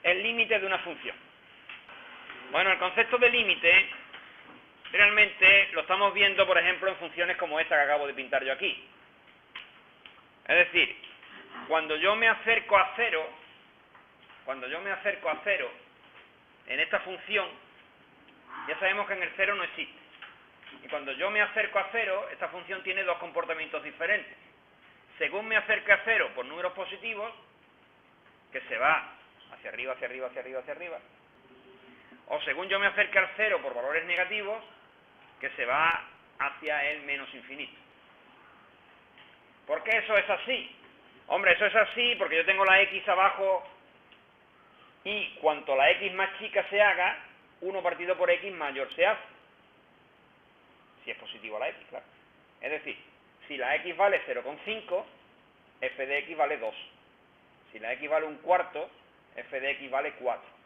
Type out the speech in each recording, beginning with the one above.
el límite de una función. Bueno, el concepto de límite realmente lo estamos viendo, por ejemplo, en funciones como esta que acabo de pintar yo aquí. Es decir, cuando yo me acerco a cero, en esta función, ya sabemos que en el cero no existe. Y cuando yo me acerco a cero, esta función tiene dos comportamientos diferentes. Según me acerque a cero por números positivos, que se va hacia arriba, hacia arriba, hacia arriba, hacia arriba, o según yo me acerque al cero por valores negativos, que se va hacia el menos infinito. ¿Por qué eso es así? Hombre, eso es así porque yo tengo la x abajo y cuanto la x más chica se haga, 1 partido por x mayor se hace. Si es positivo la x, claro. Es decir, si la x vale 0,5, f de x vale 2. Si la x vale un cuarto, f de x vale 4.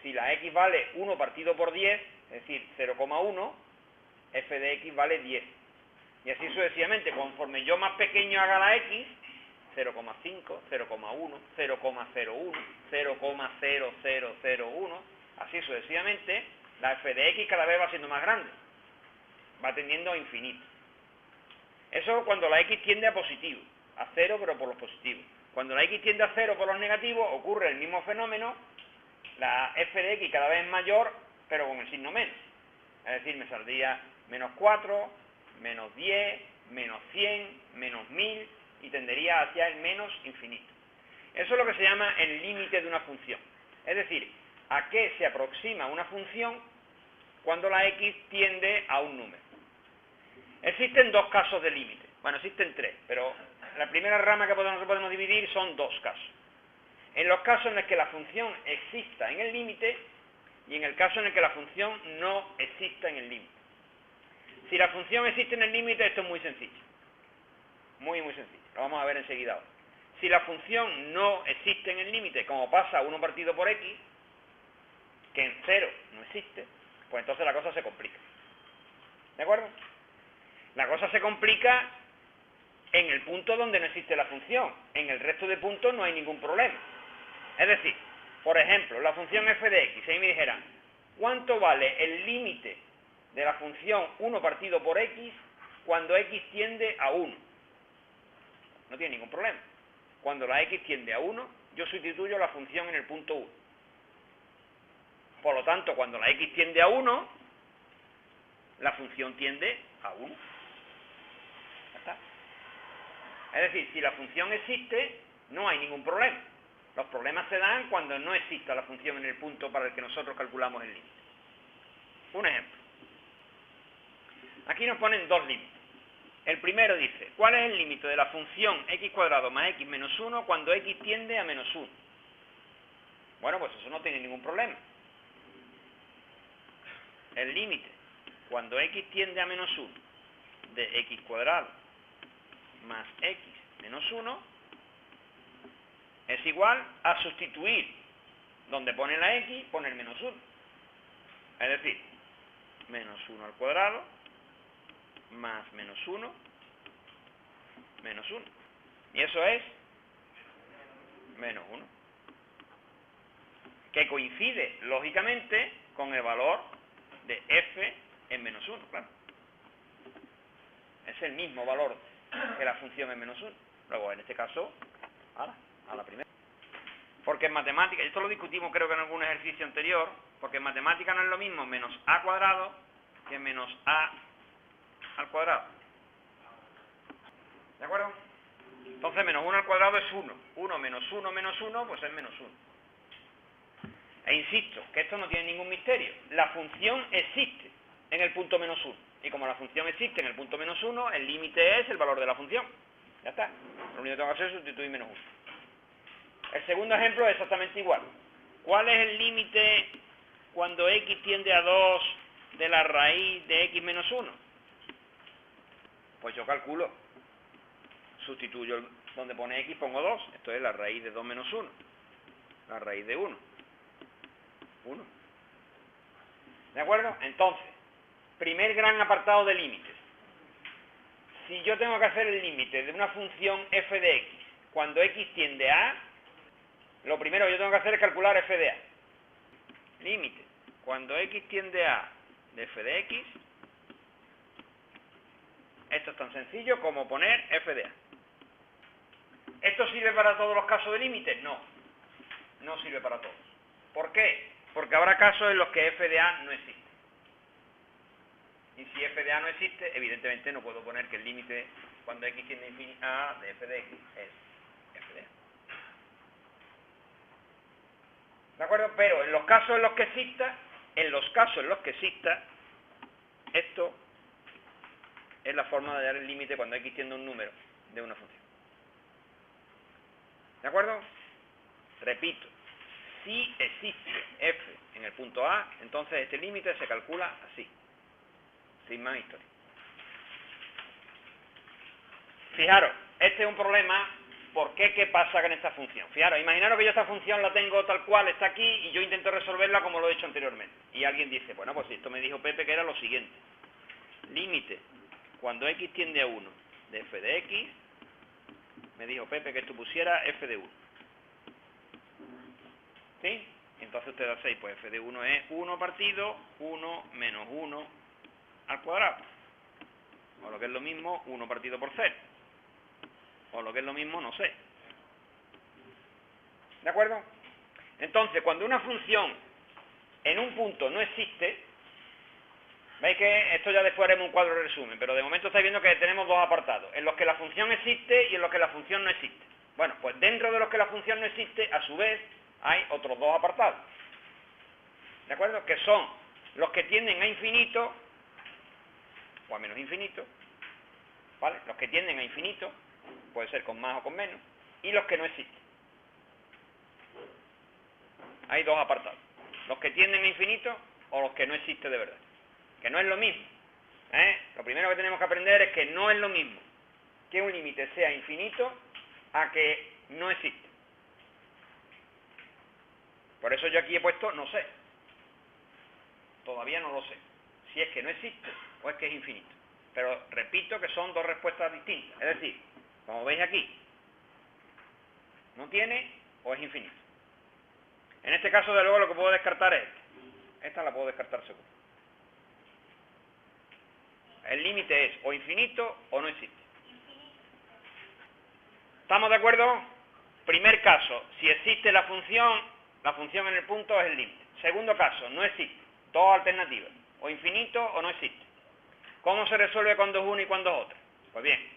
Si la x vale 1 partido por 10, es decir, 0,1, f de x vale 10. Y así sucesivamente, conforme yo más pequeño haga la x, 0,5, 0,1, 0,01, 0,0001, así sucesivamente, la f de x cada vez va siendo más grande, va tendiendo a infinito. Eso cuando la x tiende a positivo, a 0 pero por los positivos. Cuando la x tiende a 0 por los negativos, ocurre el mismo fenómeno, la f de x cada vez es mayor, pero con el signo menos. Es decir, me saldría menos 4, menos 10, menos 100, menos 1000, y tendería hacia el menos infinito. Eso es lo que se llama el límite de una función. Es decir, a qué se aproxima una función cuando la x tiende a un número. Existen dos casos de límite. Bueno, existen tres, pero la primera rama que podemos dividir son dos casos. En los casos en los que la función exista en el límite y en el caso en el que la función no exista en el límite. Si la función existe en el límite, esto es muy sencillo. Muy, muy sencillo. Lo vamos a ver enseguida ahora. Si la función no existe en el límite, como pasa 1 partido por x, que en 0 no existe, pues entonces la cosa se complica. ¿De acuerdo? La cosa se complica en el punto donde no existe la función. En el resto de puntos no hay ningún problema. Es decir, por ejemplo, la función f de x, si ahí me dijera, ¿cuánto vale el límite de la función 1 partido por x cuando x tiende a 1? No tiene ningún problema. Cuando la x tiende a 1, yo sustituyo la función en el punto 1. Por lo tanto, cuando la x tiende a 1, la función tiende a 1. Ya está. Es decir, si la función existe, no hay ningún problema. Los problemas se dan cuando no exista la función en el punto para el que nosotros calculamos el límite. Un ejemplo. Aquí nos ponen dos límites. El primero dice, ¿cuál es el límite de la función x cuadrado más x menos 1 cuando x tiende a menos 1? Bueno, pues eso no tiene ningún problema. El límite cuando x tiende a menos 1 de x cuadrado más x menos 1 es igual a sustituir donde pone la x, poner menos 1. Es decir, menos 1 al cuadrado más menos 1 menos 1. Y eso es menos 1. Que coincide, lógicamente, con el valor de f en menos 1, claro. Es el mismo valor que la función en menos 1. Luego, en este caso, a la primera. Porque en matemática, esto lo discutimos creo que en algún ejercicio anterior, porque en matemática no es lo mismo menos a cuadrado que menos a al cuadrado. ¿De acuerdo? Entonces menos 1 al cuadrado es 1. 1 menos 1 menos 1, pues es menos 1. E insisto, que esto no tiene ningún misterio. La función existe en el punto menos 1. Y como la función existe en el punto menos 1, el límite es el valor de la función. Ya está. Lo único que tengo que hacer es sustituir menos 1. El segundo ejemplo es exactamente igual. ¿Cuál es el límite cuando x tiende a 2 de la raíz de x menos 1? Pues yo calculo. Sustituyo donde pone x, pongo 2. Esto es la raíz de 2 menos 1. La raíz de 1. 1. ¿De acuerdo? Entonces, primer gran apartado de límites. Si yo tengo que hacer el límite de una función f de x cuando x tiende a Lo primero que yo tengo que hacer es calcular f de a. Límite. Cuando x tiende a de f de x, esto es tan sencillo como poner f de a. ¿Esto sirve para todos los casos de límite? No, no sirve para todos. ¿Por qué? Porque habrá casos en los que f de a no existe. Y si f de a no existe, evidentemente no puedo poner que el límite cuando x tiende a de f de x es f de a. ¿De acuerdo? Pero en los casos en los que exista, esto es la forma de dar el límite cuando x tiende a un número de una función. ¿De acuerdo? Repito, si existe f en el punto A, entonces este límite se calcula así, sin más historia. Fijaros, este es un problema. ¿Por qué? ¿Qué pasa con esta función? Fijaros, imaginaros que yo esta función la tengo tal cual, está aquí, y yo intento resolverla como lo he hecho anteriormente. Y alguien dice, bueno, pues esto me dijo Pepe que era lo siguiente. Límite, cuando x tiende a 1 de f de x, me dijo Pepe que esto pusiera f de 1. ¿Sí? Entonces ustedes hacéis, pues f de 1 es 1 partido 1 menos 1 al cuadrado. O lo que es lo mismo, 1 partido por 0. O lo que es lo mismo, no sé. ¿De acuerdo? Entonces, cuando una función en un punto no existe, veis que esto ya después haremos un cuadro de resumen, pero de momento estáis viendo que tenemos dos apartados, en los que la función existe y en los que la función no existe. Bueno, pues dentro de los que la función no existe, a su vez, hay otros dos apartados. ¿De acuerdo? Que son los que tienden a infinito o a menos infinito, ¿vale? Los que tienden a infinito, puede ser con más o con menos, y los que no existen. Hay dos apartados, los que tienden a infinito o los que no existen de verdad, que no es lo mismo. Lo primero que tenemos que aprender es que no es lo mismo que un límite sea infinito a que no existe. Por eso yo aquí he puesto no sé. Todavía no lo sé, si es que no existe o es que es infinito. Pero repito que son dos respuestas distintas. Es decir, como veis aquí, no tiene o es infinito. En este caso, de luego, lo que puedo descartar es esta. Esta la puedo descartar seguro. El límite es o infinito o no existe. ¿Estamos de acuerdo? Primer caso, si existe la función en el punto es el límite. Segundo caso, no existe. Dos alternativas, o infinito o no existe. ¿Cómo se resuelve cuando es una y cuando es otra? Pues bien,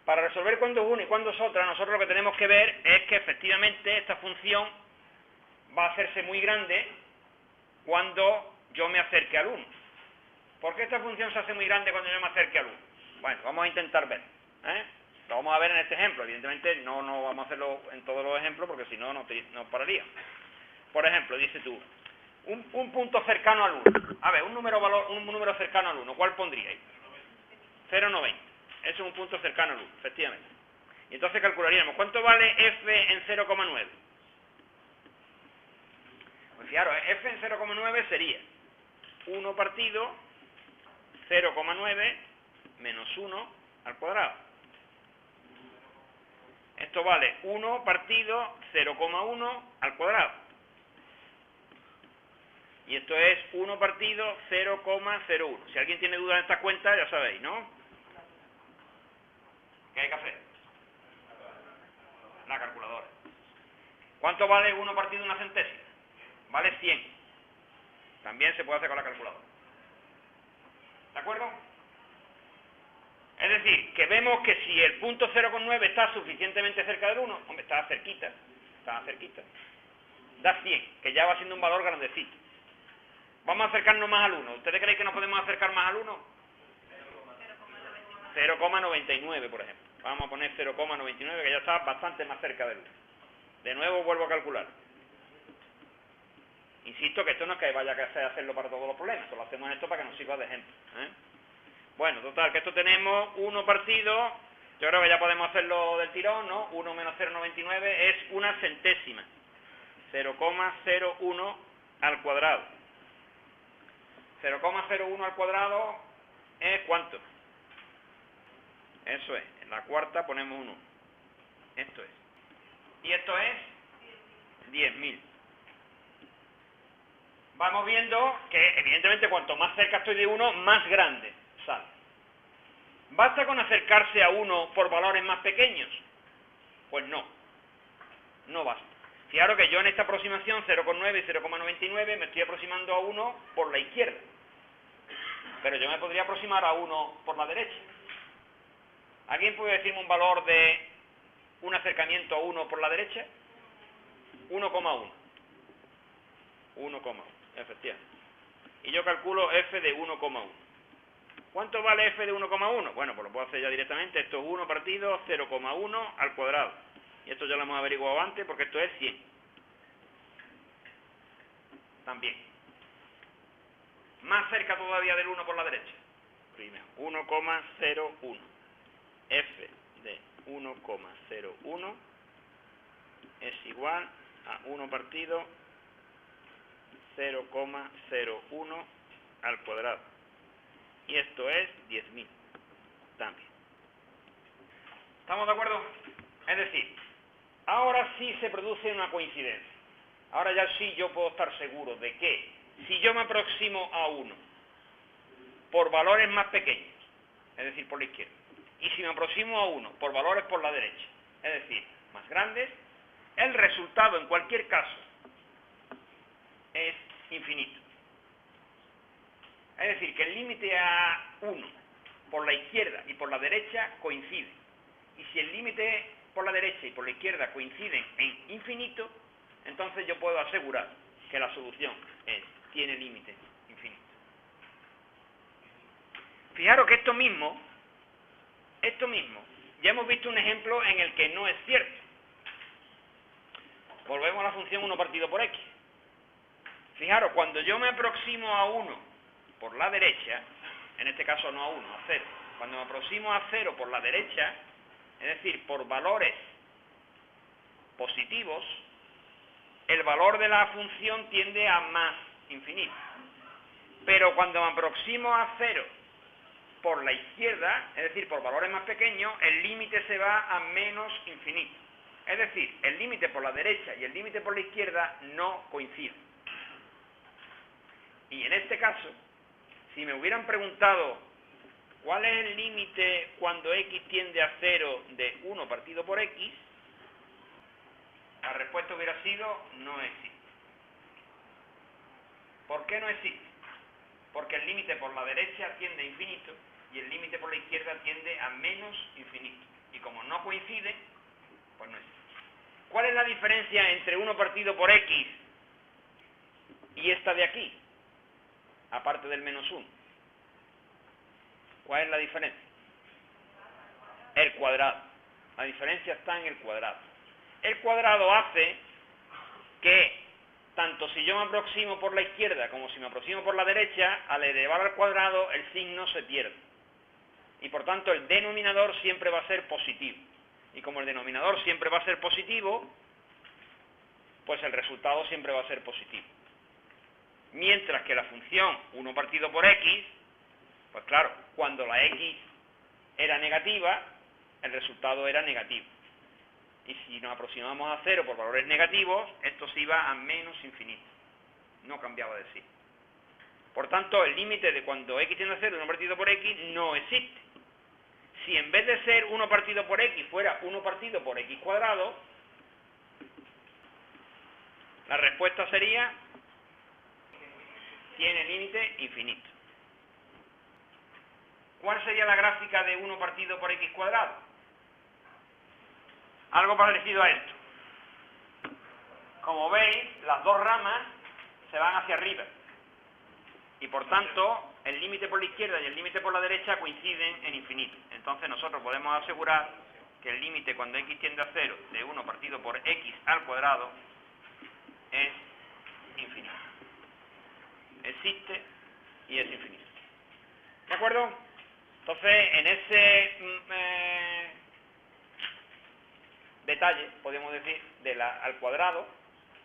para resolver cuando es una y cuando es otra, nosotros lo que tenemos que ver es que efectivamente esta función va a hacerse muy grande cuando yo me acerque al 1. ¿Por qué esta función se hace muy grande cuando yo me acerque al 1? Bueno, vamos a intentar ver. Lo vamos a ver en este ejemplo. Evidentemente no vamos a hacerlo en todos los ejemplos porque si no, no pararía. Por ejemplo, dice tú, un punto cercano al 1. A ver, un número cercano al 1. ¿Cuál pondríais? 0,90. Eso es un punto cercano al 1, efectivamente. Y entonces calcularíamos, ¿cuánto vale f en 0,9? Pues fijaros, f en 0,9 sería 1 partido 0,9 menos 1 al cuadrado. Esto vale 1 partido 0,1 al cuadrado. Y esto es 1 partido 0,01. Si alguien tiene dudas en estas cuentas, ya sabéis, ¿no? ¿Qué hay que hacer? La calculadora. ¿Cuánto vale 1 partido una centésima? Vale 100. También se puede hacer con la calculadora. ¿De acuerdo? Es decir, que vemos que si el punto 0,9 está suficientemente cerca del 1, hombre, está cerquita, da 100, que ya va siendo un valor grandecito. Vamos a acercarnos más al 1. ¿Ustedes creen que nos podemos acercar más al 1? 0,99, por ejemplo. Vamos a poner 0,99, que ya está bastante más cerca del 1. De nuevo vuelvo a calcular. Insisto que esto no es que vaya a hacerlo para todos los problemas, solo hacemos esto para que nos sirva de ejemplo. Bueno, total, que esto tenemos 1 partido, yo creo que ya podemos hacerlo del tirón, ¿no? 1 menos 0,99 es una centésima. 0,01 al cuadrado. 0,01 al cuadrado es ¿cuánto? Eso es, en la cuarta ponemos un 1. Esto es. ¿Y esto es? 10.000. Vamos viendo que, evidentemente, cuanto más cerca estoy de 1, más grande sale. ¿Basta con acercarse a 1 por valores más pequeños? Pues no, no basta. Fijaros que yo en esta aproximación 0,9 y 0,99 me estoy aproximando a 1 por la izquierda, pero yo me podría aproximar a 1 por la derecha. ¿Alguien puede decirme un valor de un acercamiento a 1 por la derecha? 1,1. 1,1, efectivamente. Y yo calculo f de 1,1. ¿Cuánto vale f de 1,1? Bueno, pues lo puedo hacer ya directamente. Esto es 1 partido 0,1 al cuadrado. Y esto ya lo hemos averiguado antes porque esto es 100. También. Más cerca todavía del 1 por la derecha. Primero, 1,01. F de 1,01 es igual a 1 partido 0,01 al cuadrado. Y esto es 10.000 también. ¿Estamos de acuerdo? Es decir, ahora sí se produce una coincidencia. Ahora ya sí yo puedo estar seguro de que si yo me aproximo a 1 por valores más pequeños, es decir, por la izquierda, y si me aproximo a 1 por valores por la derecha, es decir, más grandes, el resultado en cualquier caso es infinito. Es decir, que el límite a 1 por la izquierda y por la derecha coincide. Y si el límite por la derecha y por la izquierda coinciden en infinito, entonces yo puedo asegurar que la solución tiene límite infinito. Fijaros que esto mismo, ya hemos visto un ejemplo en el que no es cierto. Volvemos a la función 1 partido por x. Fijaros, cuando yo me aproximo a 1 por la derecha, en este caso no a 1, a 0, cuando me aproximo a 0 por la derecha, es decir, por valores positivos, el valor de la función tiende a más infinito. Pero cuando me aproximo a 0 por la izquierda, es decir, por valores más pequeños, el límite se va a menos infinito. Es decir, el límite por la derecha y el límite por la izquierda no coinciden. Y en este caso, si me hubieran preguntado cuál es el límite cuando x tiende a 0 de 1 partido por x, la respuesta hubiera sido no existe. ¿Por qué no existe? Porque el límite por la derecha tiende a infinito y el límite por la izquierda tiende a menos infinito. Y como no coincide, pues no existe. ¿Cuál es la diferencia entre 1 partido por x y esta de aquí? Aparte del menos 1. ¿Cuál es la diferencia? El cuadrado. La diferencia está en el cuadrado. El cuadrado hace que, tanto si yo me aproximo por la izquierda como si me aproximo por la derecha, al elevar al cuadrado el signo se pierde. Y por tanto el denominador siempre va a ser positivo. Y como el denominador siempre va a ser positivo, pues el resultado siempre va a ser positivo. Mientras que la función 1 partido por x, pues claro, cuando la x era negativa, el resultado era negativo. Y si nos aproximamos a 0 por valores negativos, esto se iba a menos infinito. No cambiaba de signo. Por tanto, el límite de cuando x tiende a 0 de 1 partido por x no existe. Si en vez de ser 1 partido por x fuera 1 partido por x cuadrado, la respuesta sería tiene límite infinito. ¿Cuál sería la gráfica de 1 partido por x cuadrado? Algo parecido a esto. Como veis, las dos ramas se van hacia arriba. Y por tanto, el límite por la izquierda y el límite por la derecha coinciden en infinito. Entonces nosotros podemos asegurar que el límite cuando x tiende a 0 de 1 partido por x al cuadrado es infinito. Existe y es infinito. ¿De acuerdo? Entonces, en ese detalle, podemos decir, al cuadrado,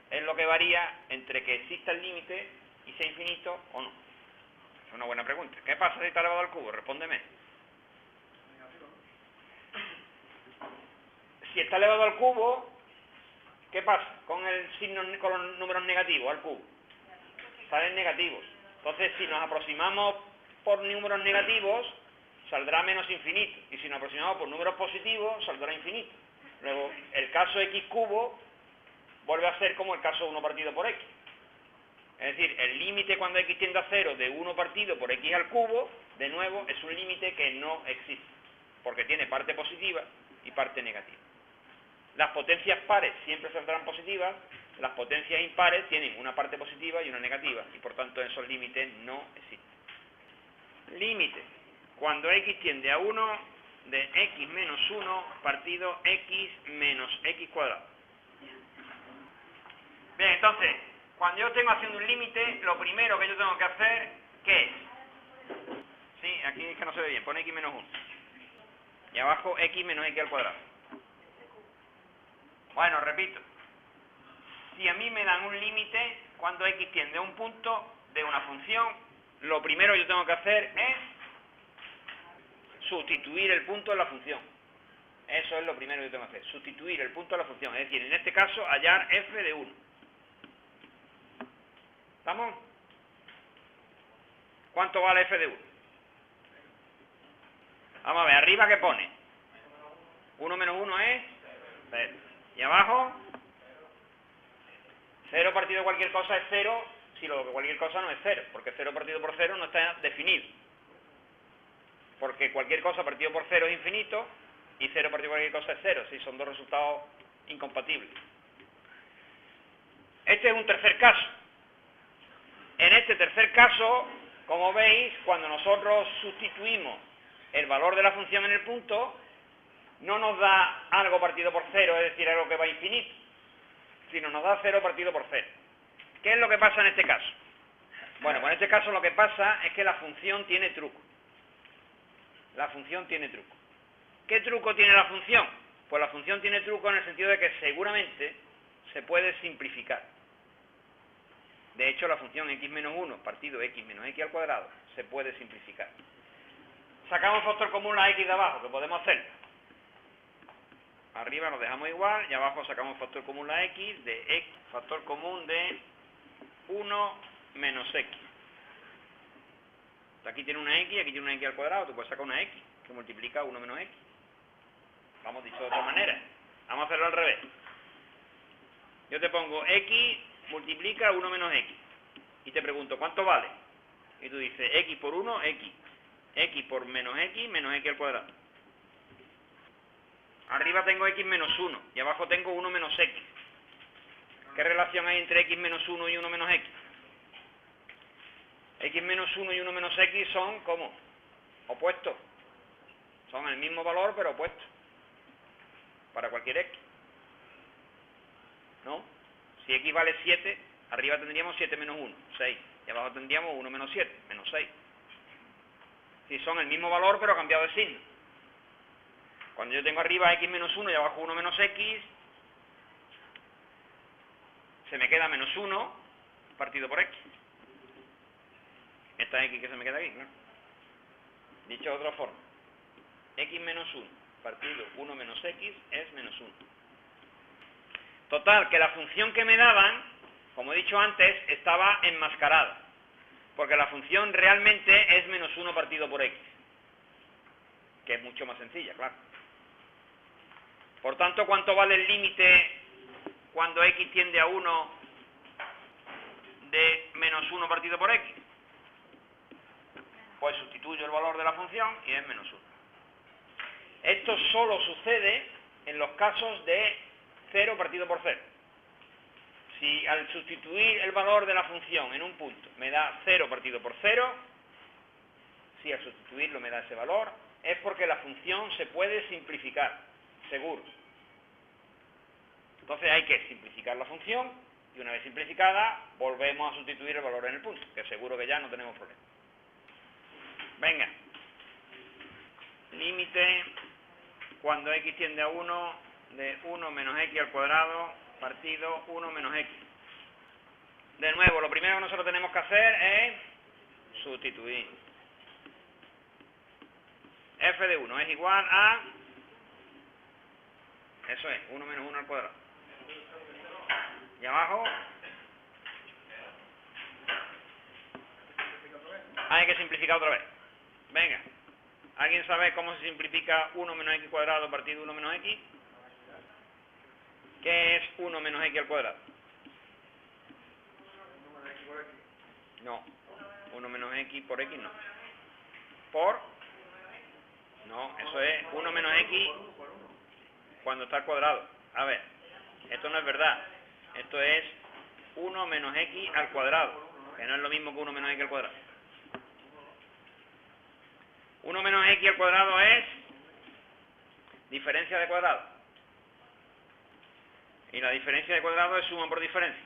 es lo que varía entre que exista el límite y sea infinito o no. Es una buena pregunta. ¿Qué pasa si está elevado al cubo? Respóndeme. Si está elevado al cubo, ¿Qué pasa con el signo, con los números negativos al cubo? Salen negativos. Entonces, si nos aproximamos por números negativos, saldrá menos infinito. Y si nos aproximamos por números positivos, saldrá infinito. Luego, el caso x cubo vuelve a ser como el caso 1 partido por x. Es decir, el límite cuando x tiende a 0 de 1 partido por x al cubo, de nuevo, es un límite que no existe, porque tiene parte positiva y parte negativa. Las potencias pares siempre saldrán positivas, las potencias impares tienen una parte positiva y una negativa, y por tanto esos límites no existen. Límite, cuando x tiende a 1 de x menos 1 partido x menos x cuadrado. Bien, entonces, cuando yo estoy haciendo un límite, lo primero que yo tengo que hacer, ¿qué es? Sí, aquí es que no se ve bien, pone x menos 1. Y abajo x menos x al cuadrado. Bueno, repito. Si a mí me dan un límite, cuando x tiende a un punto de una función, lo primero que yo tengo que hacer es sustituir el punto en la función. Eso es lo primero que yo tengo que hacer, sustituir el punto en la función. Es decir, en este caso, hallar f de 1. ¿Estamos? ¿Cuánto vale f de 1? Vamos a ver, arriba ¿qué pone? 1 menos 1 es 0. Y abajo, 0 partido cualquier cosa es 0, si lo que cualquier cosa no es 0, porque 0 partido por 0 no está definido. Porque cualquier cosa partido por 0 es infinito, y 0 partido cualquier cosa es 0, si son dos resultados incompatibles. Este es un tercer caso. En este tercer caso, como veis, cuando nosotros sustituimos el valor de la función en el punto, no nos da algo partido por 0, es decir, algo que va a infinito, sino nos da 0 partido por 0. ¿Qué es lo que pasa en este caso? Bueno, pues en este caso lo que pasa es que la función tiene truco. La función tiene truco. ¿Qué truco tiene la función? Pues la función tiene truco en el sentido de que seguramente se puede simplificar. De hecho, la función x menos 1 partido x menos x al cuadrado se puede simplificar. Sacamos factor común la x de abajo, que podemos hacer. Arriba lo dejamos igual y abajo sacamos factor común la x de x, factor común de 1 menos x. Aquí tiene una x, aquí tiene una x al cuadrado, tú puedes sacar una x que multiplica 1 menos x. Vamos dicho de otra manera. Vamos a hacerlo al revés. Yo te pongo x multiplica 1 menos x. Y te pregunto, ¿cuánto vale? Y tú dices, x por 1, x. X por menos x al cuadrado. Arriba tengo x menos 1 y abajo tengo 1 menos x. ¿Qué relación hay entre x menos 1 y 1 menos x? X menos 1 y 1 menos x son, ¿cómo? Opuestos. Son el mismo valor, pero opuestos. Para cualquier x. ¿No? Si x vale 7, arriba tendríamos 7 menos 1, 6. Y abajo tendríamos 1 menos 7, menos 6. Si son el mismo valor, pero cambiado de signo. Cuando yo tengo arriba x menos 1 y abajo 1 menos x, se me queda menos 1 partido por x. Esta x que se me queda aquí, ¿no? Dicho de otra forma, x menos 1 partido 1 menos x es menos 1. Total, que la función que me daban, como he dicho antes, estaba enmascarada. Porque la función realmente es menos 1 partido por x. Que es mucho más sencilla, claro. Por tanto, ¿cuánto vale el límite cuando x tiende a 1 de menos 1 partido por x? Pues sustituyo el valor de la función y es menos 1. Esto solo sucede en los casos de 0 partido por 0. Si al sustituir el valor de la función en un punto me da 0 partido por 0, si al sustituirlo me da ese valor, es porque la función se puede simplificar, seguro. Entonces hay que simplificar la función y una vez simplificada volvemos a sustituir el valor en el punto, que seguro que ya no tenemos problema. Venga. Límite cuando x tiende a 1 de 1 menos x al cuadrado partido 1 menos x. De nuevo, lo primero que nosotros tenemos que hacer es sustituir. F de 1 es igual a... Eso es, 1 menos 1 al cuadrado. Y abajo hay que simplificar otra vez. Venga. ¿Alguien sabe cómo se simplifica 1 menos x cuadrado partido de 1 menos x? ¿Qué es 1 menos x al cuadrado? No. 1 menos x por x no. ¿Por? No, eso es 1 menos x cuando está al cuadrado. A ver, esto no es verdad. Esto es 1 menos x al cuadrado, que no es lo mismo que 1 menos x al cuadrado. 1 menos x al cuadrado es diferencia de cuadrado. Y la diferencia de cuadrado es suma por diferencia.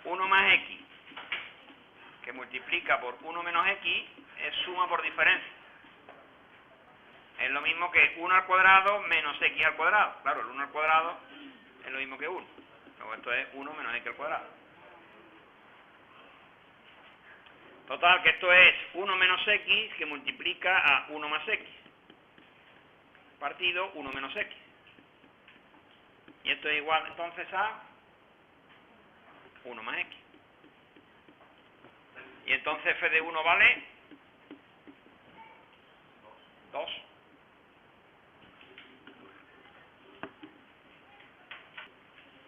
1 más x, que multiplica por 1 menos x, es suma por diferencia. Es lo mismo que 1 al cuadrado menos x al cuadrado. Claro, el 1 al cuadrado es lo mismo que 1. Luego esto es 1 menos x al cuadrado. Total, que esto es 1 menos x que multiplica a 1 más x. Partido 1 menos x. Y esto es igual entonces a 1 más x. Y entonces f de 1 vale 2.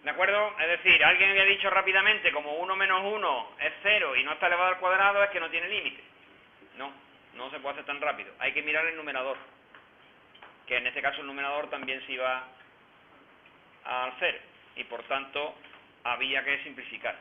¿De acuerdo? Es decir, alguien había dicho rápidamente, como 1 menos 1 es 0 y no está elevado al cuadrado, es que no tiene límite. No, no se puede hacer tan rápido. Hay que mirar el numerador. Que en este caso el numerador también se iba al 0. Y por tanto, había que simplificar.